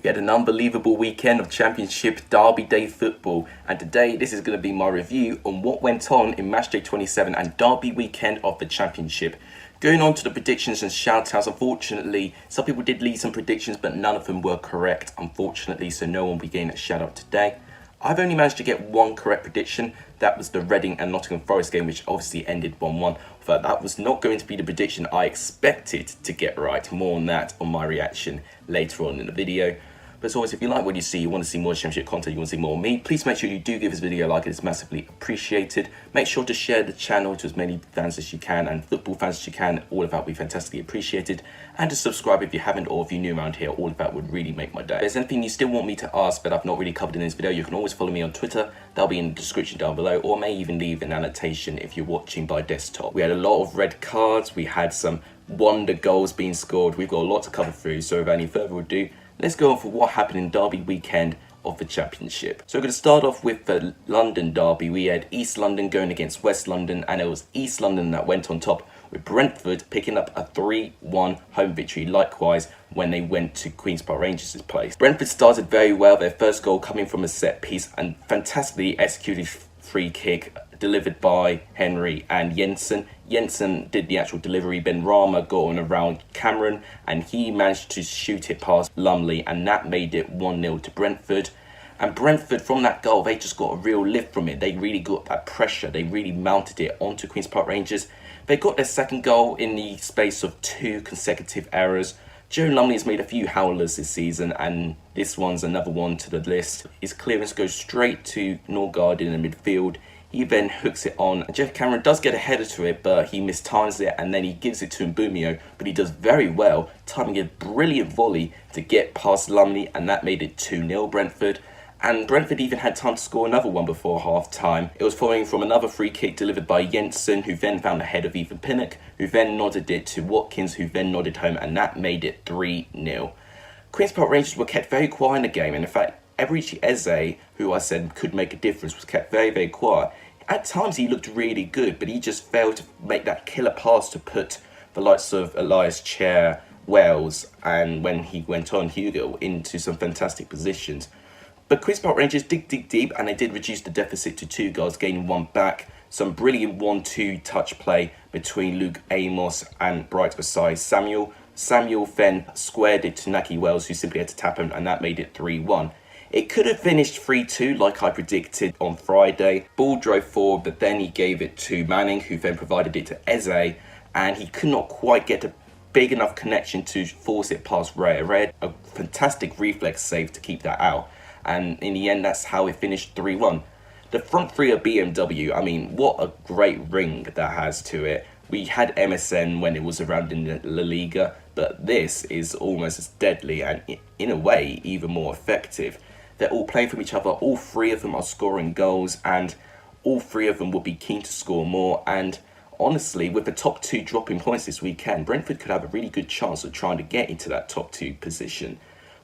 We had an unbelievable weekend of Championship Derby Day football, and today this is going to be my review on what went on in Matchday 27 and Derby weekend of the Championship. Going on to the predictions and shout-outs, unfortunately, some people did leave some predictions, but none of them were correct, unfortunately, so no one will be getting a shout-out today. I've only managed to get one correct prediction. That was the Reading and Nottingham Forest game, which obviously ended 1-1. But that was not going to be the prediction I expected to get right. More on that on my reaction later on in the video. But as always, if you like what you see, you want to see more Championship content, you want to see more of me, please make sure you do give this video a like. It's massively appreciated. Make sure to share the channel to as many fans as you can and football fans as you can. All of that would be fantastically appreciated. And to subscribe if you haven't, or if you're new around here, all of that would really make my day. If there's anything you still want me to ask but I've not really covered in this video, you can always follow me on Twitter. That'll be in the description down below, or may even leave an annotation if you're watching by desktop. We had a lot of red cards. We had some wonder goals being scored. We've got a lot to cover through, so without any further ado, let's go on for what happened in Derby weekend of the Championship. So we're going to start off with the London Derby. We had East London going against West London, and it was East London that went on top, with Brentford picking up a 3-1 home victory, likewise when they went to Queen's Park Rangers' place. Brentford started very well, their first goal coming from a set piece and fantastically executed free kick delivered by Henry and Jensen. Jensen did the actual delivery. Ben Rama got on around Cameron and he managed to shoot it past Lumley, and that made it 1-0 to Brentford. And Brentford, from that goal, they just got a real lift from it. They really got that pressure. They really mounted it onto Queen's Park Rangers. They got their second goal in the space of 2 consecutive errors. Joe Lumley has made a few howlers this season, and this one's another one to the list. His clearance goes straight to Norgard in the midfield. He then hooks it on. Jeff Cameron does get a header to it, but he mistimes it, and then he gives it to Mbumio, but he does very well, timing a brilliant volley to get past Lumley, and that made it 2-0 Brentford. And Brentford even had time to score another one before half-time. It was following from another free kick delivered by Jensen, who then found a head of Ethan Pinnock, who then nodded it to Watkins, who then nodded home, and that made it 3-0. Queen's Park Rangers were kept very quiet in the game, and in fact, Eberechi Eze, who I said could make a difference, was kept very, very quiet. At times he looked really good, but he just failed to make that killer pass to put the likes of Elias Chair, Wells, and when he went on, Hugo, into some fantastic positions. But Queen's Park Rangers did dig deep, and they did reduce the deficit to 2 goals, gaining 1 back. Some brilliant 1-2 touch play between Luke Amos and Bright beside Samuel. Samuel then squared it to Naki Wells, who simply had to tap him, and that made it 3-1. It could have finished 3-2 like I predicted on Friday. Ball drove forward, but then he gave it to Manning, who then provided it to Eze, and he could not quite get a big enough connection to force it past Raya Red. A fantastic reflex save to keep that out. And in the end, that's how it finished 3-1. The front three of BMW, I mean, what a great ring that has to it. We had MSN when it was around in the La Liga, but this is almost as deadly and, in a way, even more effective. They're all playing from each other. All 3 of them are scoring goals, and all 3 of them will be keen to score more. And honestly, with the top 2 dropping points this weekend, Brentford could have a really good chance of trying to get into that top 2 position.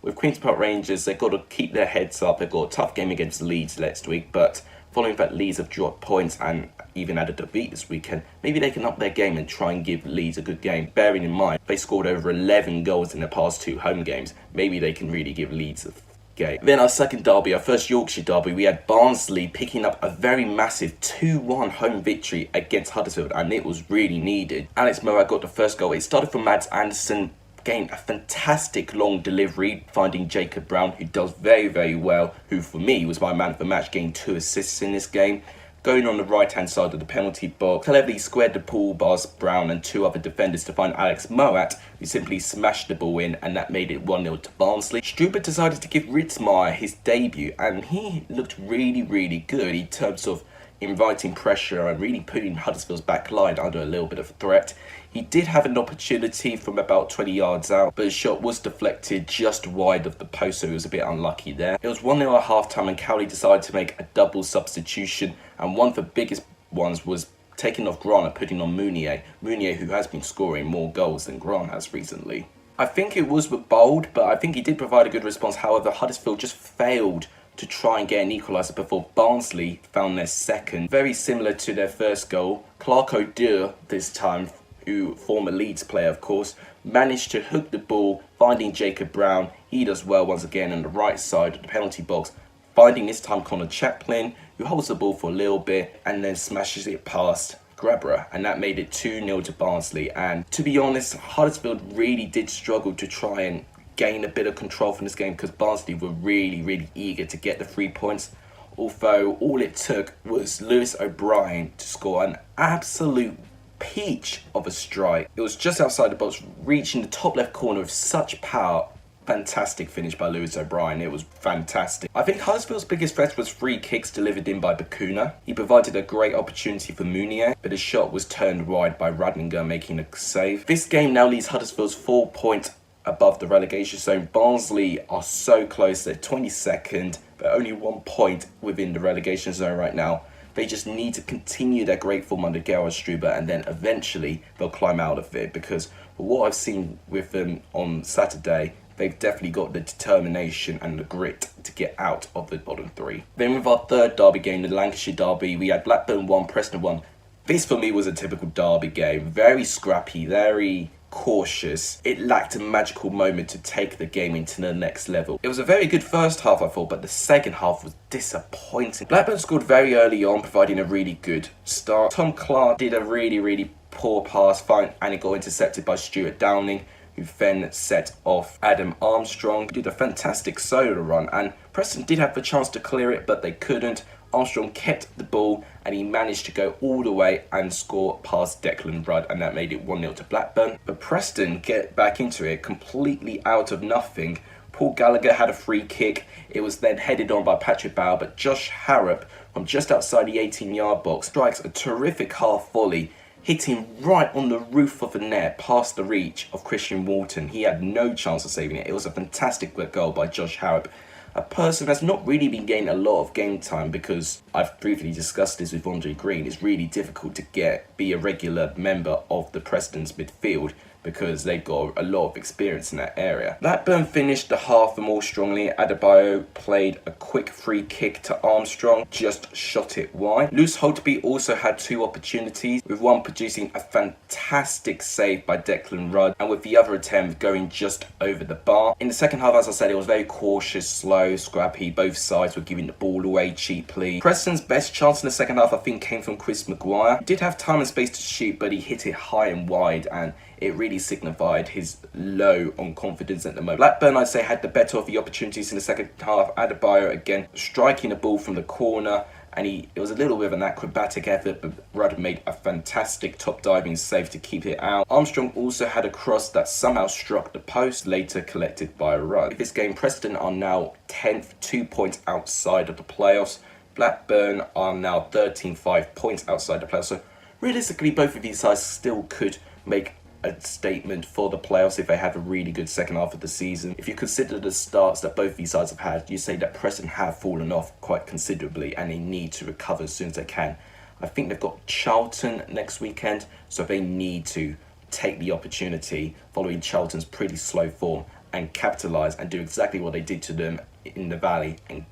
With Queen's Park Rangers, they've got to keep their heads up. They've got a tough game against Leeds next week, but following that, Leeds have dropped points and even had a defeat this weekend. Maybe they can up their game and try and give Leeds a good game. Bearing in mind, they scored over 11 goals in the past 2 home games. Maybe they can really give Leeds a game. Then our second derby, our first Yorkshire derby, we had Barnsley picking up a very massive 2-1 home victory against Huddersfield, and it was really needed. Alex Mowatt got the first goal. It started from Mads Anderson, gained a fantastic long delivery, finding Jacob Brown, who does very, very well, who for me was my man of the match, gained 2 assists in this game. Going on the right-hand side of the penalty box, cleverly squared the ball past Brown and 2 other defenders to find Alex Mowatt, who simply smashed the ball in, and that made it 1-0 to Barnsley. Struber decided to give Ritzmaier his debut, and he looked really, really good in terms of inviting pressure and really putting Huddersfield's back line under a little bit of threat. He did have an opportunity from about 20 yards out, but his shot was deflected just wide of the post, so he was a bit unlucky there. It was 1-0 at half-time, and Cowley decided to make a double substitution, and one of the biggest ones was taking off Grant and putting on Mounier. Mounier, who has been scoring more goals than Grant has recently. I think it was bold, but I think he did provide a good response. However, Huddersfield just failed to try and get an equaliser before Barnsley found their second. Very similar to their first goal, Clark O'Dur this time, who former Leeds player of course, managed to hook the ball, finding Jacob Brown. He does well once again on the right side of the penalty box, finding this time Connor Chaplin, who holds the ball for a little bit and then smashes it past Grabra, and that made it 2-0 to Barnsley. And to be honest, Huddersfield really did struggle to try and gain a bit of control from this game because Barnsley were really eager to get the 3 points. Although all it took was Lewis O'Brien to score an absolute peach of a strike. It was just outside the box, reaching the top left corner with such power. Fantastic finish by Lewis O'Brien. It was fantastic. I think Huddersfield's biggest threat was free kicks delivered in by Bakuna. He provided a great opportunity for Mounier, but his shot was turned wide by Radlinger, making a save. This game now leaves Huddersfield's 4 points above the relegation zone. Barnsley are so close. They're 22nd, but only 1 point within the relegation zone right now. They just need to continue their great form under Gerhard Struber, and then eventually they'll climb out of it, because what I've seen with them on Saturday, they've definitely got the determination and the grit to get out of the bottom 3. Then with our third derby game, the Lancashire derby, we had Blackburn 1, Preston 1. This for me was a typical derby game. Very scrappy, very cautious. It lacked a magical moment to take the game into the next level. It was a very good first half, I thought, but the second half was disappointing. Blackburn scored very early on, providing a really good start. Tom Clark did a really poor pass, and it got intercepted by Stuart Downing, who then set off Adam Armstrong, who did a fantastic solo run, and Preston did have the chance to clear it, but they couldn't. Armstrong kept the ball and he managed to go all the way and score past Declan Rudd, and that made it 1-0 to Blackburn. But Preston get back into it completely out of nothing. Paul Gallagher had a free kick. It was then headed on by Patrick Bauer, but Josh Harrop from just outside the 18-yard box strikes a terrific half volley, hitting right on the roof of the net past the reach of Christian Walton. He had no chance of saving it. It was a fantastic goal by Josh Harrop, a person that's not really been getting a lot of game time, because I've briefly discussed this with Andre Green. It's really difficult to be a regular member of the Preston's midfield because they've got a lot of experience in that area. Blackburn finished the half more strongly. Adebayo played a quick free kick to Armstrong, just shot it wide. Lewis Holtby also had 2 opportunities, with one producing a fantastic save by Declan Rudd, and with the other attempt going just over the bar. In the second half, as I said, it was very cautious, slow, scrappy. Both sides were giving the ball away cheaply. Preston's best chance in the second half, I think, came from Chris Maguire. He did have time and space to shoot, but he hit it high and wide, and it really signified his low on confidence at the moment. Blackburn, I'd say, had the better of the opportunities in the second half. Adebayo again striking a ball from the corner, and it was a little bit of an acrobatic effort, but Rudd made a fantastic top diving save to keep it out. Armstrong also had a cross that somehow struck the post, later collected by Rudd. In this game, Preston are now 10th, 2 points outside of the playoffs. Blackburn are now 13, 5 points outside the playoffs. So realistically, both of these sides still could make a statement for the playoffs if they have a really good second half of the season. If you consider the starts that both these sides have had, you say that Preston have fallen off quite considerably and they need to recover as soon as they can. I think they've got Charlton next weekend, so they need to take the opportunity following Charlton's pretty slow form and capitalise and do exactly what they did to them in the Valley and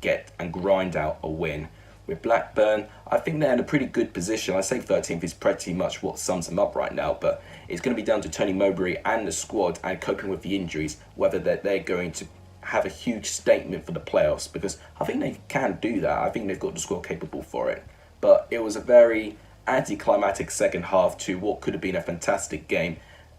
grind out a win. With Blackburn, I think they're in a pretty good position. I say 13th is pretty much what sums them up right now, but it's going to be down to Tony Mowbray and the squad and coping with the injuries, whether they're going to have a huge statement for the playoffs, because I think they can do that. I think they've got the squad capable for it. But it was a very anticlimactic second half to what could have been a fantastic game,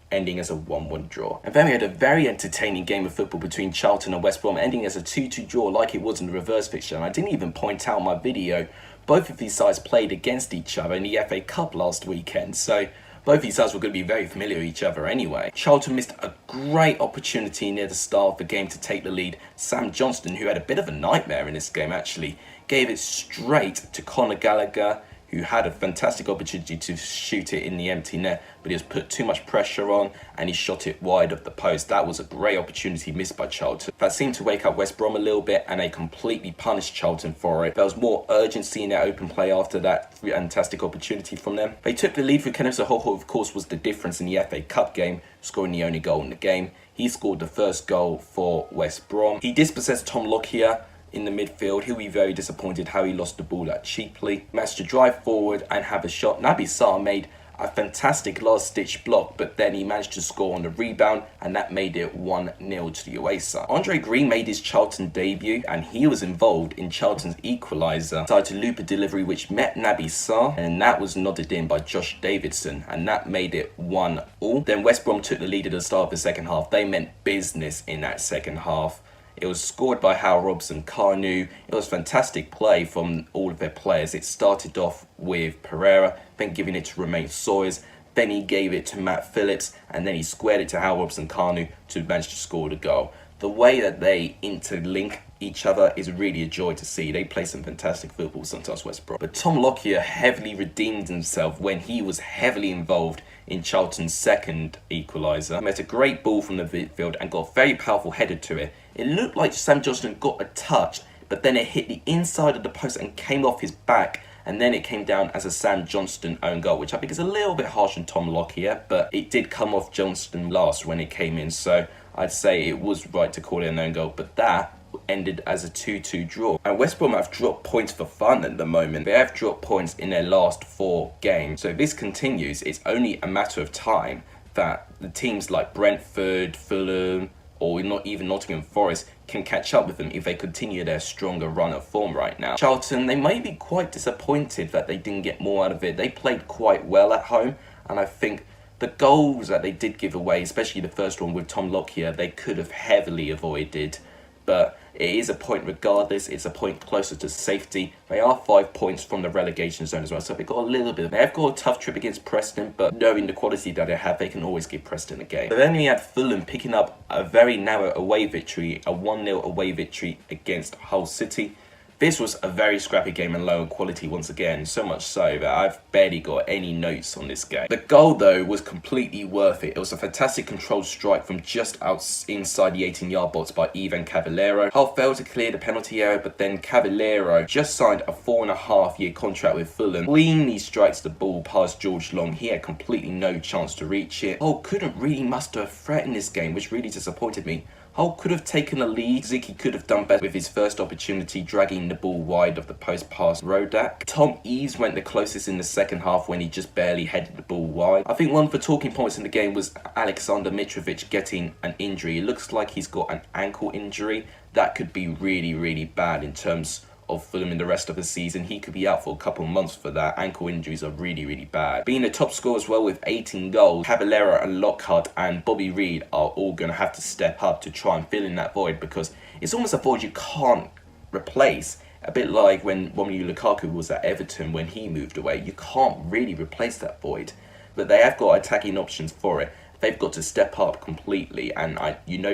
ending as a 1-1 draw. And then we had a very entertaining game of football between Charlton and West Brom, ending as a 2-2 draw like it was in the reverse fixture. And I didn't even point out in my video, both of these sides played against each other in the FA Cup last weekend, so both these sides were going to be very familiar with each other anyway. Charlton missed a great opportunity near the start of the game to take the lead. Sam Johnston, who had a bit of a nightmare in this game actually, gave it straight to Conor Gallagher, who had a fantastic opportunity to shoot it in the empty net, but he was put too much pressure on and he shot it wide of the post. That was a great opportunity missed by Charlton. That seemed to wake up West Brom a little bit, and they completely punished Charlton for it. There was more urgency in their open play after that fantastic opportunity from them. They took the lead through Kenneth Sohoho, of course, was the difference in the FA Cup game, scoring the only goal in the game. He scored the first goal for West Brom. He dispossessed Tom Lockyer in the midfield. He'll be very disappointed how he lost the ball that cheaply. Managed to drive forward and have a shot. Naby Sarr made a fantastic last-ditch block, but then he managed to score on the rebound, and that made it 1-0 to the away side. Andre Green made his Charlton debut, and he was involved in Charlton's equaliser. Started to loop a delivery which met Naby Sarr, and that was nodded in by Josh Davidson, and that made it 1-1. Then West Brom took the lead at the start of the second half. They meant business in that second half. It was scored by Hal Robson, Carnu. It was fantastic play from all of their players. It started off with Pereira, then giving it to Romain Sawyers. Then he gave it to Matt Phillips, and then he squared it to Hal Robson, Carnu to manage to score the goal. The way that they interlink each other is really a joy to see. They play some fantastic football sometimes, West Brom. But Tom Lockyer heavily redeemed himself when he was heavily involved in Charlton's second equaliser. He met a great ball from the midfield and got a very powerful header to it. It looked like Sam Johnston got a touch, but then it hit the inside of the post and came off his back, and then it came down as a Sam Johnston own goal, which I think is a little bit harsh on Tom Lockyer, but it did come off Johnston last when it came in, so I'd say it was right to call it an own goal, but that ended as a 2-2 draw. And West Brom have dropped points for fun at the moment. They have dropped points in their last 4 games. So if this continues, it's only a matter of time that the teams like Brentford, Fulham, or not even Nottingham Forest can catch up with them if they continue their stronger run of form right now. Charlton, they may be quite disappointed that they didn't get more out of it. They played quite well at home, and I think the goals that they did give away, especially the first one with Tom Lockyer, they could have heavily avoided. But it is a point regardless. It's a point closer to safety. They are 5 points from the relegation zone as well, so they've got a little bit. They have got a tough trip against Preston, but knowing the quality that they have, they can always give Preston a game. But then we had Fulham picking up a very narrow away victory, a 1-0 away victory against Hull City. This was a very scrappy game and low in quality once again, so much so that I've barely got any notes on this game. The goal though was completely worth it. It was a fantastic controlled strike from just inside the 18-yard box by Ivan Cavallero. Hull failed to clear the penalty area, but then Cavallero just signed a 4.5-year contract with Fulham. Cleanly strikes the ball past George Long. He had completely no chance to reach it. Hull couldn't really muster a threat in this game, which really disappointed me. Hull could have taken the lead. Ziki could have done better with his first opportunity, dragging the ball wide of the post past Rodak. Tom Eves went the closest in the second half when he just barely headed the ball wide. I think one of the talking points in the game was Alexander Mitrovic getting an injury. It looks like he's got an ankle injury. That could be really, really bad in terms of Fulham in the rest of the season. He could be out for a couple of months for that. Ankle injuries are really, really bad. Being the top scorer as well with 18 goals, Caballero and Lockhart and Bobby Reid are all going to have to step up to try and fill in that void, because it's almost a void you can't replace. A bit like when Romelu Lukaku was at Everton when he moved away. You can't really replace that void. But they have got attacking options for it. They've got to step up completely, and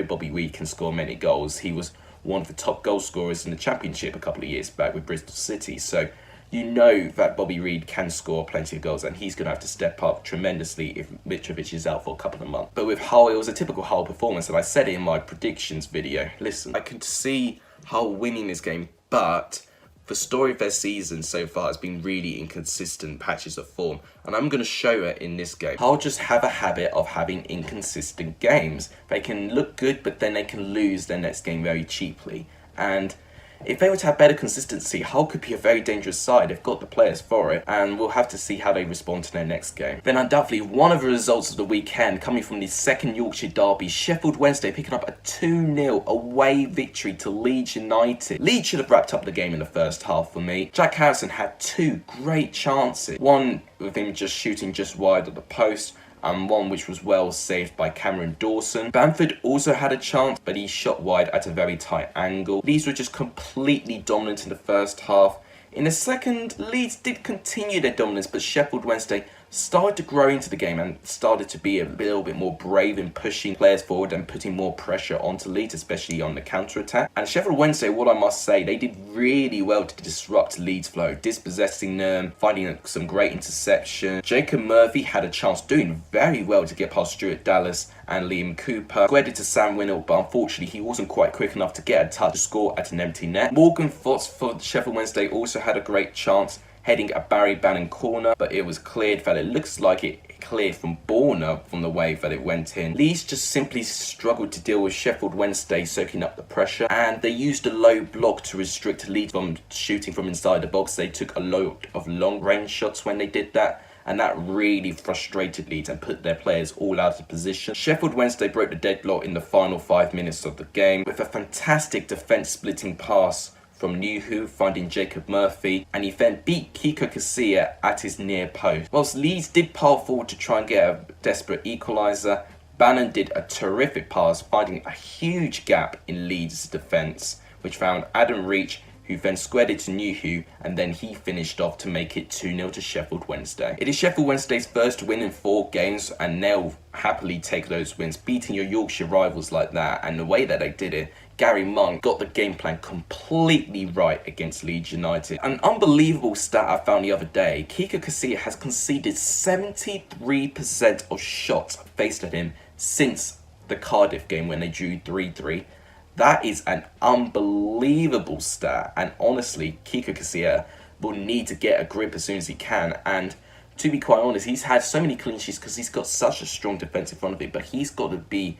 Bobby Reid can score many goals. He was one of the top goal scorers in the Championship a couple of years back with Bristol City. So you know that Bobby Reid can score plenty of goals, and he's going to have to step up tremendously if Mitrovic is out for a couple of months. But with Hull, it was a typical Hull performance, and I said it in my predictions video. Listen, I could see Hull winning this game, but the story of their season so far has been really inconsistent patches of form, and I'm going to show it in this game. Hull just have a habit of having inconsistent games. They can look good, but then they can lose their next game very cheaply. And if they were to have better consistency, Hull could be a very dangerous side. They've got the players for it, and we'll have to see how they respond to their next game. Then undoubtedly, one of the results of the weekend coming from the second Yorkshire derby, Sheffield Wednesday picking up a 2-0 away victory to Leeds United. Leeds should have wrapped up the game in the first half for me. Jack Harrison had 2 great chances. One with him just shooting just wide of the post, and one which was well saved by Cameron Dawson. Bamford also had a chance, but he shot wide at a very tight angle. Leeds were just completely dominant in the first half. In the second, Leeds did continue their dominance, but Sheffield Wednesday started to grow into the game and started to be a little bit more brave in pushing players forward and putting more pressure onto Leeds, especially on the counter-attack. And Sheffield Wednesday, what I must say, they did really well to disrupt Leeds' flow, dispossessing them, finding some great interception. Jacob Murphy had a chance, doing very well to get past Stuart Dallas and Liam Cooper. Squared it to Sam Winnell, but unfortunately he wasn't quite quick enough to get a touch to score at an empty net. Morgan Fox for Sheffield Wednesday also had a great chance, heading a Barry Bannon corner, but it was cleared that it looks like it cleared from Borna from the way that it went in. Leeds just simply struggled to deal with Sheffield Wednesday soaking up the pressure, and they used a low block to restrict Leeds from shooting from inside the box. They took a lot of long range shots when they did that, and that really frustrated Leeds and put their players all out of position. Sheffield Wednesday broke the deadlock in the final 5 minutes of the game with a fantastic defence-splitting pass from Nuhu, finding Jacob Murphy, and he then beat Kiko Casilla at his near post. Whilst Leeds did pile forward to try and get a desperate equaliser, Bannon did a terrific pass, finding a huge gap in Leeds' defence, which found Adam Reach, who then squared it to Nuhu, and then he finished off to make it 2-0 to Sheffield Wednesday. It is Sheffield Wednesday's first win in 4 games, and they'll happily take those wins. Beating your Yorkshire rivals like that, and the way that they did it, Gary Monk got the game plan completely right against Leeds United. An unbelievable stat I found the other day, Kiko Casilla has conceded 73% of shots faced at him since the Cardiff game when they drew 3-3. That is an unbelievable stat, and honestly, Kiko Casilla will need to get a grip as soon as he can. And to be quite honest, he's had so many clean sheets because he's got such a strong defence in front of it, but he's got to be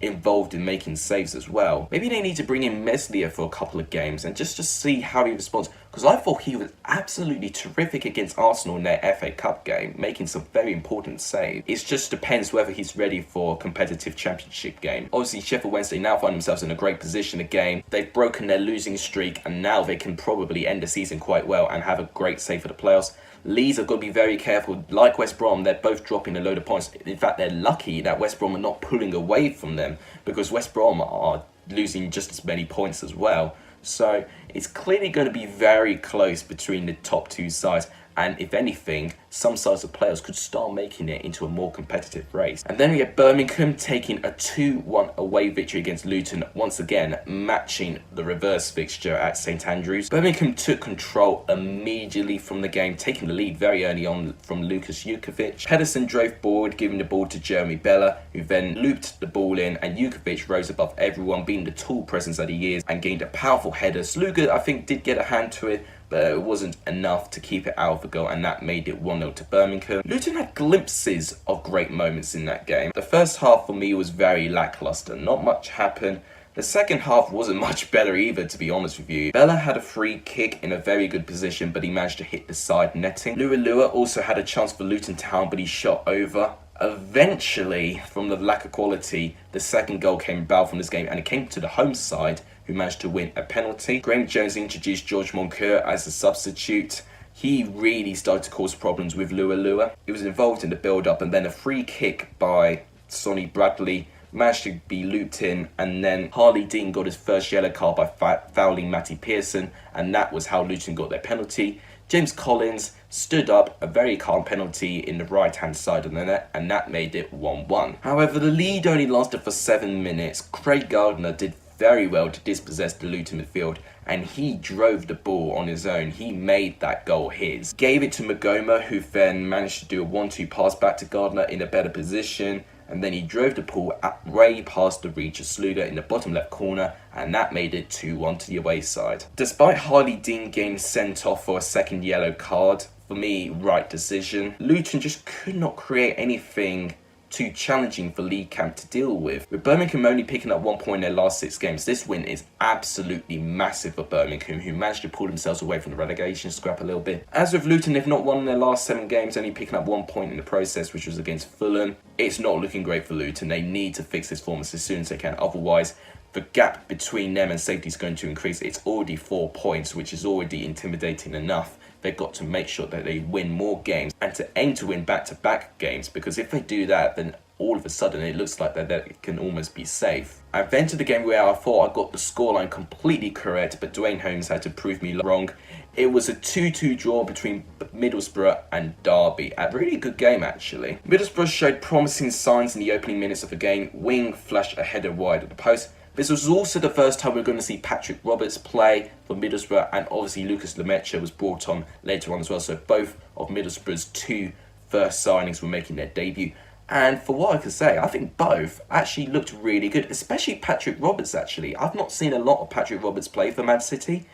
involved in making saves as well. Maybe they need to bring in Meslier for a couple of games and just see how he responds, because I thought he was absolutely terrific against Arsenal in their FA Cup game, making some very important saves. It just depends whether he's ready for a competitive championship game. Obviously, Sheffield Wednesday now find themselves in a great position again. They've broken their losing streak, and now they can probably end the season quite well and have a great save for the playoffs. Leeds have got to be very careful. Like West Brom, they're both dropping a load of points. In fact, they're lucky that West Brom are not pulling away from them, because West Brom are losing just as many points as well. So it's clearly going to be very close between the top 2 sides. And if anything, some sides of players could start making it into a more competitive race. And then we have Birmingham taking a 2-1 away victory against Luton, once again matching the reverse fixture at St Andrews. Birmingham took control immediately from the game, taking the lead very early on from Lukas Jukovic. Pedersen drove forward, giving the ball to Jeremy Bella, who then looped the ball in, and Jukovic rose above everyone, being the tall presence that he is, and gained a powerful header. Sluga, I think, did get a hand to it, but it wasn't enough to keep it out of the goal, and that made it 1-0 to Birmingham. Luton had glimpses of great moments in that game. The first half for me was very lacklustre, not much happened. The second half wasn't much better either, to be honest with you. Bella had a free kick in a very good position, but he managed to hit the side netting. Lua also had a chance for Luton Town, but he shot over. Eventually, from the lack of quality, the second goal came about from this game, and it came to the home side, who managed to win a penalty. Graham Jones introduced George Moncur as a substitute. He really started to cause problems with Lua. He was involved in the build-up, and then a free kick by Sonny Bradley managed to be looped in, and then Harley Dean got his first yellow card by fouling Matty Pearson, and that was how Luton got their penalty. James Collins stood up a very calm penalty in the right-hand side of the net, and that made it 1-1. However, the lead only lasted for 7 minutes. Craig Gardner did very well to dispossess the Luton midfield, and he drove the ball on his own. He made that goal his. Gave it to Magoma, who then managed to do a 1-2 pass back to Gardner in a better position, and then he drove the ball way past the reach of Sluga in the bottom left corner, and that made it 2-1 to the away side. Despite Harley Dean getting sent off for a second yellow card, for me, right decision. Luton just could not create anything too challenging for Lee Camp to deal with. With Birmingham only picking up 1 point in their last 6 games, this win is absolutely massive for Birmingham, who managed to pull themselves away from the relegation scrap a little bit. As with Luton, they've not won in their last 7 games, only picking up 1 point in the process, which was against Fulham. It's not looking great for Luton. They need to fix this form as soon as they can, otherwise the gap between them and safety is going to increase. It's already 4 points, which is already intimidating enough. They've got to make sure that they win more games and to aim to win back-to-back games, because if they do that, then all of a sudden it looks like that it can almost be safe. I've entered the game where I thought I got the scoreline completely correct, but Dwayne Holmes had to prove me wrong. It was a 2-2 draw between Middlesbrough and Derby. A really good game, actually. Middlesbrough showed promising signs in the opening minutes of the game. Wing flashed a header wide of the post. This was also the first time we're going to see Patrick Roberts play for Middlesbrough, and obviously Lucas Lemaitre was brought on later on as well. So both of Middlesbrough's 2 first signings were making their debut. And for what I can say, I think both actually looked really good, especially Patrick Roberts, actually. I've not seen a lot of Patrick Roberts play for Man City,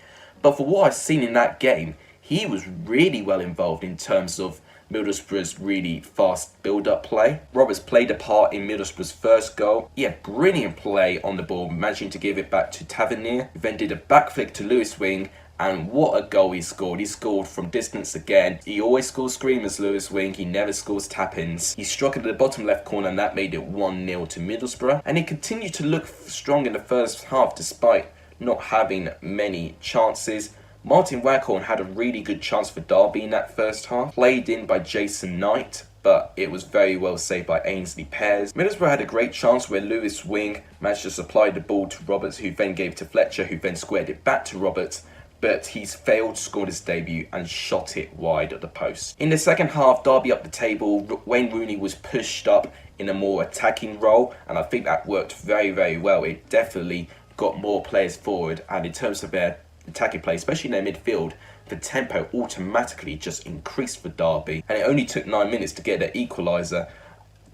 but for what I've seen in that game, he was really well involved in terms of Middlesbrough's really fast build-up play. Roberts played a part in Middlesbrough's first goal. He had brilliant play on the ball, managing to give it back to Tavernier, who then did a back flick to Lewis Wing, and what a goal he scored. He scored from distance again. He always scores screamers, Lewis Wing. He never scores tap-ins. He struck it at the bottom left corner, and that made it 1-0 to Middlesbrough. And he continued to look strong in the first half despite not having many chances. Martin Waghorn had a really good chance for Derby in that first half. Played in by Jason Knight, but it was very well saved by Ainsley Pears. Middlesbrough had a great chance where Lewis Wing managed to supply the ball to Roberts, who then gave it to Fletcher, who then squared it back to Roberts. But he's failed to score his debut and shot it wide at the post. In the second half, Derby up the table. Wayne Rooney was pushed up in a more attacking role, and I think that worked very, very well. It definitely got more players forward, and in terms of their attacking play, especially in their midfield, the tempo automatically just increased for Derby, and it only took 9 minutes to get their equaliser.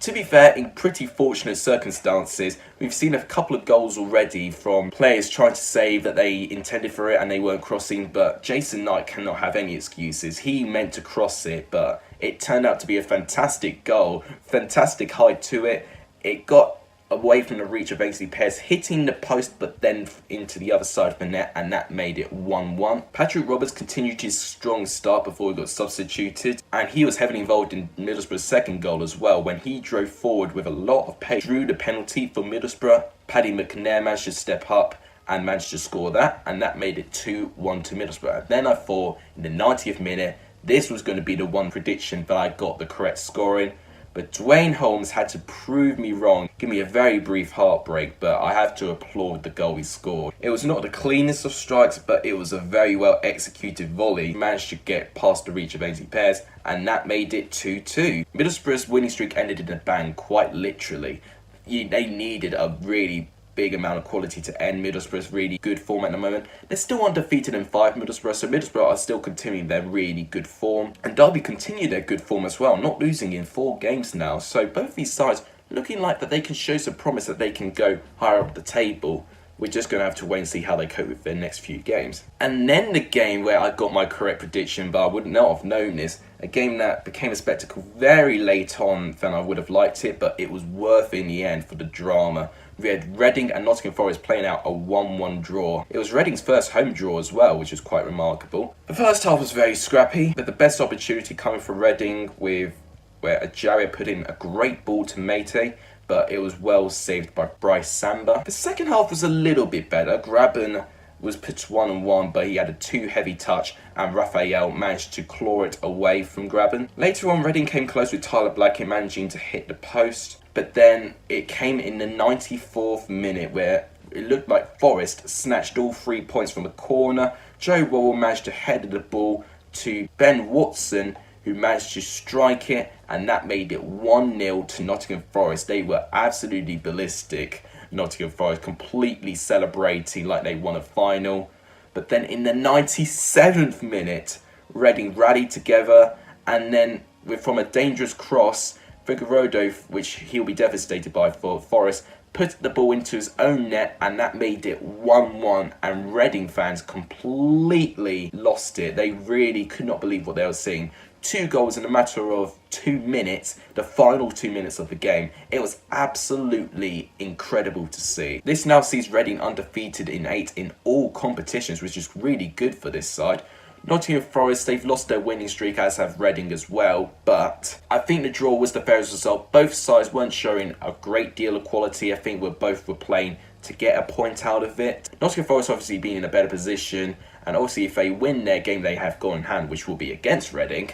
To be fair, in pretty fortunate circumstances, we've seen a couple of goals already from players trying to save that they intended for it and they weren't crossing, but Jason Knight cannot have any excuses. He meant to cross it, but it turned out to be a fantastic goal, fantastic height to it. It got away from the reach of Ainsley Pears, hitting the post but then into the other side of the net, and that made it 1-1. Patrick Roberts continued his strong start before he got substituted, and he was heavily involved in Middlesbrough's second goal as well when he drove forward with a lot of pace, drew the penalty for Middlesbrough. Paddy McNair managed to step up and managed to score that, and that made it 2-1 to Middlesbrough. And then I thought in the 90th minute this was going to be the one prediction that I got the correct scoring. But Dwayne Holmes had to prove me wrong, give me a very brief heartbreak, but I have to applaud the goal he scored. It was not the cleanest of strikes, but it was a very well executed volley. He managed to get past the reach of Ainsley Pears, and that made it 2-2. Middlesbrough's winning streak ended in a bang, quite literally. They needed a really big amount of quality to end Middlesbrough's really good form at the moment. They're still undefeated in 5, Middlesbrough, so Middlesbrough are still continuing their really good form. And Derby continue their good form as well, not losing in 4 games now. So both these sides looking like that they can show some promise that they can go higher up the table. We're just going to have to wait and see how they cope with their next few games. And then the game where I got my correct prediction, but I would not have known this, a game that became a spectacle very late on than I would have liked it, but it was worth in the end for the drama. We had Reading and Nottingham Forest playing out a 1-1 draw. It was Reading's first home draw as well, which was quite remarkable. The first half was very scrappy, but the best opportunity coming for Reading with where Ajaria put in a great ball to Mate, but it was well saved by Bryce Samba. The second half was a little bit better. Graben was put 1-1, but he had a too heavy touch, and Raphael managed to claw it away from Graben. Later on, Reading came close with Tyler Blackett managing to hit the post, but then it came in the 94th minute where it looked like Forest snatched all 3 points from a corner. Joe Worrell managed to head the ball to Ben Watson, who managed to strike it, and that made it 1-0 to Nottingham Forest. They were absolutely ballistic. Nottingham Forest completely celebrating like they won a final. But then in the 97th minute, Reading rallied together, and then from a dangerous cross, Figueroa, which he'll be devastated by for Forest, put the ball into his own net, and that made it 1-1, and Reading fans completely lost it. They really could not believe what they were seeing. 2 goals in a matter of 2 minutes, the final 2 minutes of the game. It was absolutely incredible to see. This now sees Reading undefeated in 8 in all competitions, which is really good for this side. Nottingham Forest, they've lost their winning streak, as have Reading as well, but I think the draw was the fairest result. Both sides weren't showing a great deal of quality. I think both were playing to get a point out of it. Nottingham Forest obviously being in a better position, and obviously if they win their game they have got in hand, which will be against Reading,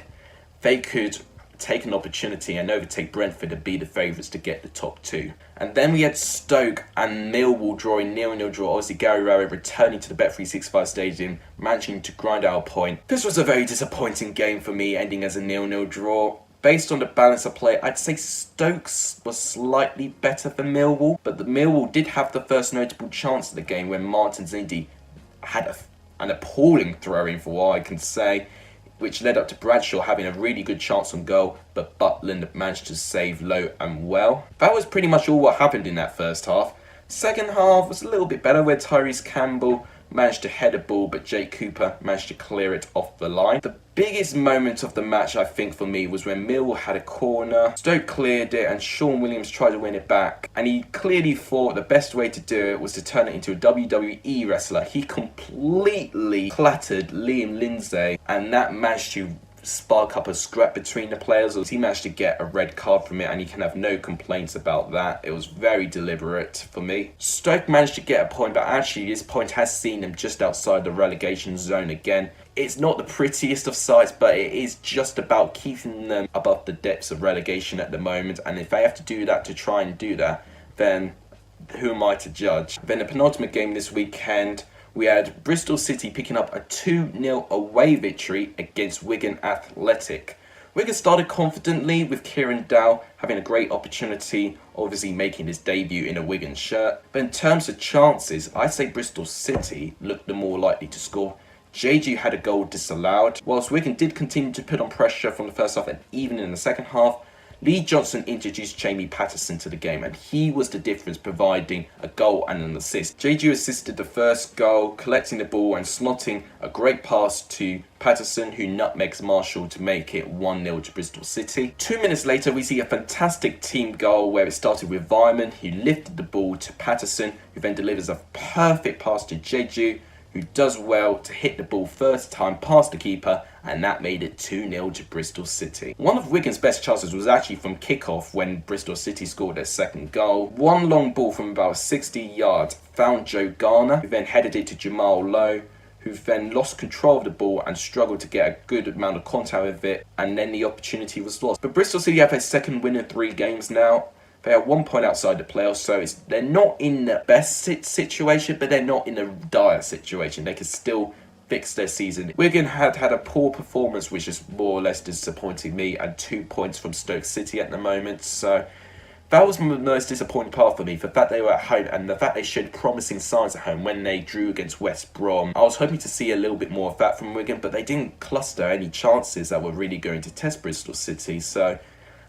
they could take an opportunity and overtake Brentford and be the favourites to get the top 2. And then we had Stoke and Millwall drawing 0-0 draw. Obviously Gary Rowett returning to the Bet365 Stadium, managing to grind out a point. This was a very disappointing game for me, ending as a 0-0 draw. Based on the balance of play, I'd say Stokes was slightly better than Millwall, but the Millwall did have the first notable chance of the game when Martin Zindi had an appalling throw-in for what I can say, which led up to Bradshaw having a really good chance on goal, but Butland managed to save low and well. That was pretty much all what happened in that first half. Second half was a little bit better, where Tyrese Campbell managed to head a ball, but Jake Cooper managed to clear it off the line. The biggest moment of the match, I think, for me was when Millwall had a corner. Stoke cleared it and Sean Williams tried to win it back. And he clearly thought the best way to do it was to turn it into a WWE wrestler. He completely clattered Liam Lindsay, and that managed to spark up a scrap between the players. He managed to get a red card from it, and he can have no complaints about that. It was very deliberate for me. Stoke managed to get a point, but actually this point has seen them just outside the relegation zone again. It's not the prettiest of sights, but it is just about keeping them above the depths of relegation at the moment, and if they have to do that to try and do that, then who am I to judge? Then the penultimate game this weekend, we had Bristol City picking up a 2-0 away victory against Wigan Athletic. Wigan started confidently with Kieran Dow having a great opportunity, obviously making his debut in a Wigan shirt. But in terms of chances, I'd say Bristol City looked the more likely to score. JG had a goal disallowed. Whilst Wigan did continue to put on pressure from the first half and even in the second half, Lee Johnson introduced Jamie Patterson to the game, and he was the difference, providing a goal and an assist. JG assisted the first goal, collecting the ball and slotting a great pass to Patterson, who nutmegs Marshall to make it 1-0 to Bristol City. 2 minutes later, we see a fantastic team goal where it started with Vyman, who lifted the ball to Patterson, who then delivers a perfect pass to JG, who does well to hit the ball first time past the keeper, and that made it 2-0 to Bristol City. One of Wigan's best chances was actually from kickoff when Bristol City scored their second goal. One long ball from about 60 yards found Joe Garner, who then headed it to Jamal Lowe, who then lost control of the ball and struggled to get a good amount of contact with it, and then the opportunity was lost. But Bristol City have their second win in 3 games now. They are 1 point outside the playoffs, so they're not in the best situation, but they're not in a dire situation. They can still fix their season. Wigan had a poor performance, which is more or less disappointing me, and 2 points from Stoke City at the moment. So that was the most disappointing part for me, the fact they were at home and the fact they showed promising signs at home when they drew against West Brom. I was hoping to see a little bit more of that from Wigan, but they didn't cluster any chances that were really going to test Bristol City. So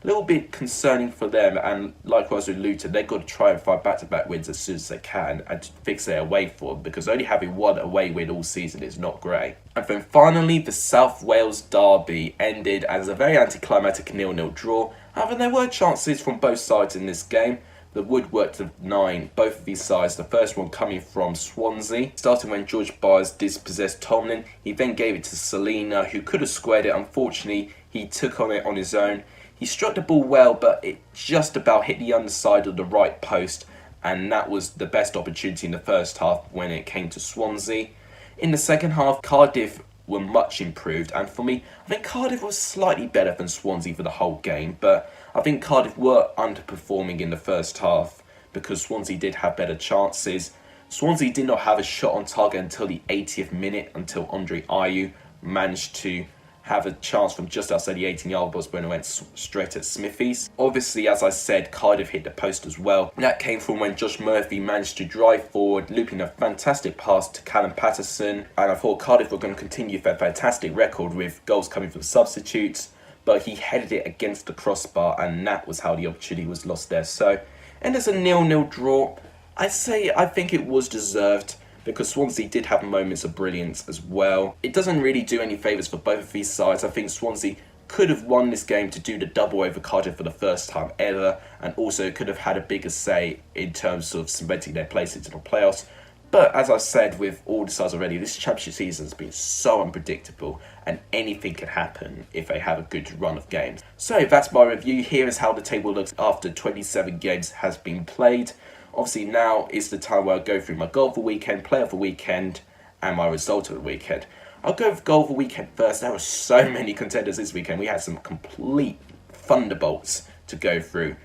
a little bit concerning for them, and likewise with Luton, they've got to try and find back-to-back wins as soon as they can and fix their away form, because only having one away win all season is not great. And then finally, the South Wales derby ended as a very anticlimactic 0-0 draw. However, there were chances from both sides in this game. The woodwork to 9, both of these sides, the first one coming from Swansea. Starting when George Byers dispossessed Tomlin, he then gave it to Salina, who could have squared it. Unfortunately, he took on it on his own. He struck the ball well, but it just about hit the underside of the right post, and that was the best opportunity in the first half when it came to Swansea. In the second half, Cardiff were much improved, and for me, I think Cardiff was slightly better than Swansea for the whole game, but I think Cardiff were underperforming in the first half because Swansea did have better chances. Swansea did not have a shot on target until the 80th minute, until Andre Ayew managed to have a chance from just outside the 18-yard box when it went straight at Smithies. Obviously, as I said, Cardiff hit the post as well. That came from when Josh Murphy managed to drive forward, looping a fantastic pass to Callum Patterson. And I thought Cardiff were going to continue their fantastic record with goals coming from substitutes, but he headed it against the crossbar, and that was how the opportunity was lost there. So, and it's a 0-0 draw. I think it was deserved, because Swansea did have moments of brilliance as well. It doesn't really do any favours for both of these sides. I think Swansea could have won this game to do the double over Cardiff for the first time ever, and also could have had a bigger say in terms of cementing their place into the playoffs. But as I said with all the sides already, this championship season has been so unpredictable, and anything can happen if they have a good run of games. So that's my review. Here is how the table looks after 27 games has been played. Obviously, now is the time where I go through my goal of the weekend, player of the weekend, and my result of the weekend. I'll go with goal of the weekend first. There were so many contenders this weekend. We had some complete thunderbolts to go through.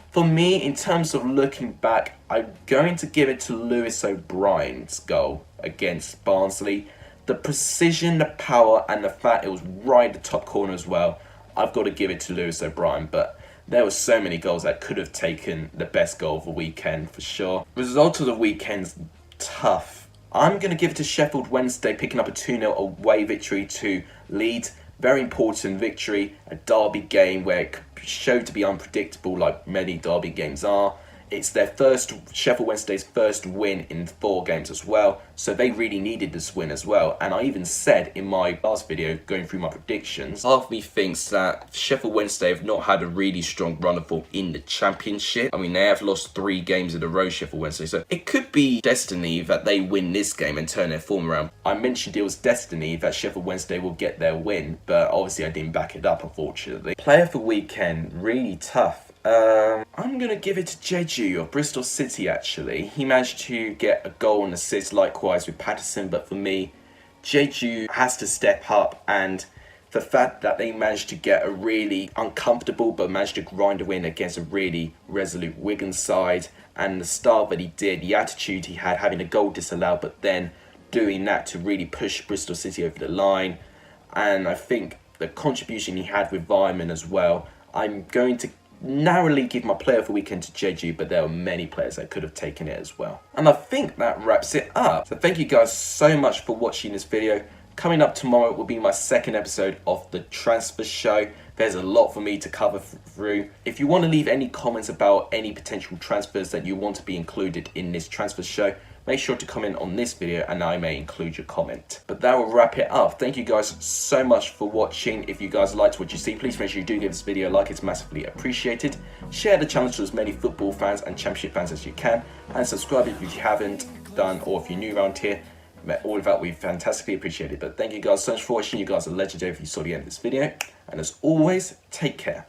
For me, in terms of looking back, I'm going to give it to Lewis O'Brien's goal against Barnsley. The precision, the power, and the fact it was right at the top corner as well. I've got to give it to Lewis O'Brien, but there were so many goals that could have taken the best goal of the weekend for sure. Result of the weekend's tough. I'm going to give it to Sheffield Wednesday, picking up a 2-0 away victory to Leeds. Very important victory, a derby game where it showed to be unpredictable like many derby games are. It's their Sheffield Wednesday's first win in 4 games as well, so they really needed this win as well. And I even said in my last video, going through my predictions, half of me thinks that Sheffield Wednesday have not had a really strong run of form in the Championship. I mean, they have lost 3 games in a row, Sheffield Wednesday, so it could be destiny that they win this game and turn their form around. I mentioned it was destiny that Sheffield Wednesday will get their win, but obviously I didn't back it up, unfortunately. Player of the weekend, really tough. I'm going to give it to Jeju of Bristol City, actually. He managed to get a goal and assist, likewise with Patterson, but for me, Jeju has to step up, and the fact that they managed to get a really uncomfortable but managed to grind a win against a really resolute Wigan side, and the style that he did, the attitude he had, having a goal disallowed, but then doing that to really push Bristol City over the line, and I think the contribution he had with Vyman as well. I'm going to narrowly give my player of the weekend to Jeju, but there are many players that could have taken it as well. And I think that wraps it up. So thank you guys so much for watching this video. Coming up tomorrow will be my 2nd episode of the transfer show. There's a lot for me to cover through. If you want to leave any comments about any potential transfers that you want to be included in this transfer show, make sure to comment on this video and I may include your comment. But that will wrap it up. Thank you guys so much for watching. If you guys liked what you see, please make sure you do give this video a like. It's massively appreciated. Share the channel to as many football fans and Championship fans as you can. And subscribe if you haven't done, or if you're new around here. All of that we fantastically appreciate it. But thank you guys so much for watching. You guys are legendary if you saw the end of this video. And as always, take care.